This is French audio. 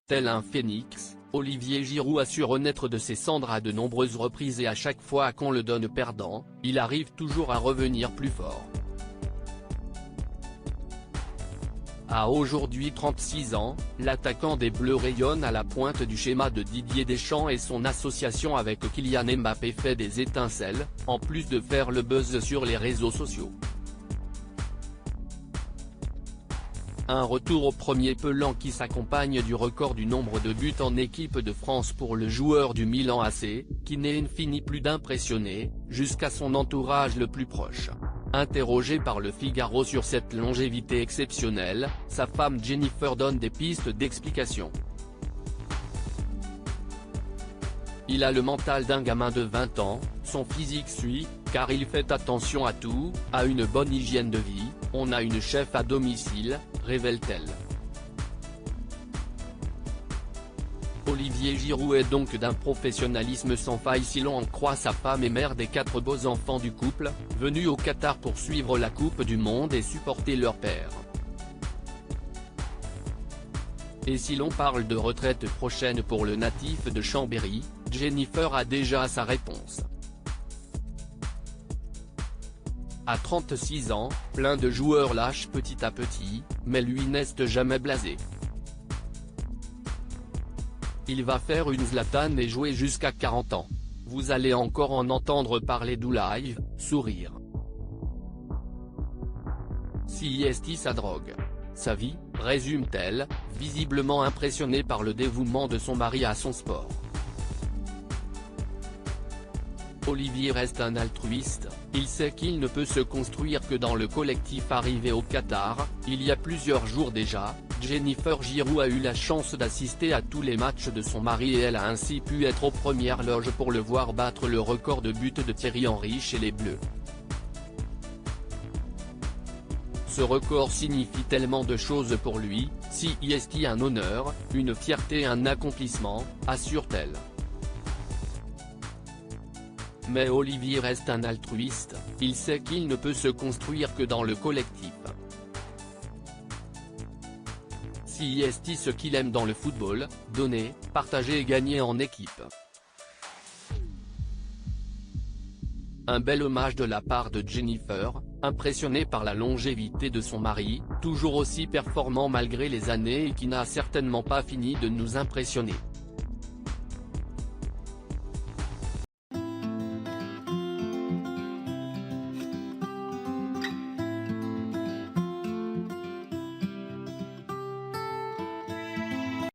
Tel un phénix, Olivier Giroud a su renaître de ses cendres à de nombreuses reprises et à chaque fois qu'on le donne perdant, il arrive toujours à revenir plus fort. À aujourd'hui 36 ans, l'attaquant des Bleus rayonne à la pointe du schéma de Didier Deschamps et son association avec Kylian Mbappé fait des étincelles, en plus de faire le buzz sur les réseaux sociaux. Un retour au premier plan qui s'accompagne du record du nombre de buts en équipe de France pour le joueur du Milan AC, qui n'est fini plus d'impressionner, jusqu'à son entourage le plus proche. Interrogé par Le Figaro sur cette longévité exceptionnelle, sa femme Jennifer donne des pistes d'explication. Il a le mental d'un gamin de 20 ans, son physique suit, car il fait attention à tout, a une bonne hygiène de vie, on a une chef à domicile, révèle-t-elle. Olivier Giroud est donc d'un professionnalisme sans faille si l'on en croit sa femme et mère des 4 beaux enfants du couple, venus au Qatar pour suivre la Coupe du Monde et supporter leur père. Et si l'on parle de retraite prochaine pour le natif de Chambéry, Jennifer a déjà sa réponse. À 36 ans, plein de joueurs lâchent petit à petit, mais lui n'est jamais blasé. Il va faire une Zlatan et jouer jusqu'à 40 ans. Vous allez encore en entendre parler du live, sourire. Si est sa drogue. Sa vie, résume-t-elle, visiblement impressionnée par le dévouement de son mari à son sport. Olivier reste un altruiste, il sait qu'il ne peut se construire que dans le collectif. Arrivé au Qatar, il y a plusieurs jours déjà, Jennifer Giroud a eu la chance d'assister à tous les matchs de son mari et elle a ainsi pu être aux premières loges pour le voir battre le record de buts de Thierry Henry chez les Bleus. Ce record signifie tellement de choses pour lui, si est un honneur, une fierté et un accomplissement, assure-t-elle. Mais Olivier reste un altruiste, il sait qu'il ne peut se construire que dans le collectif. Si est ce qu'il aime dans le football, donner, partager et gagner en équipe. Un bel hommage de la part de Jennifer, impressionnée par la longévité de son mari, toujours aussi performant malgré les années et qui n'a certainement pas fini de nous impressionner.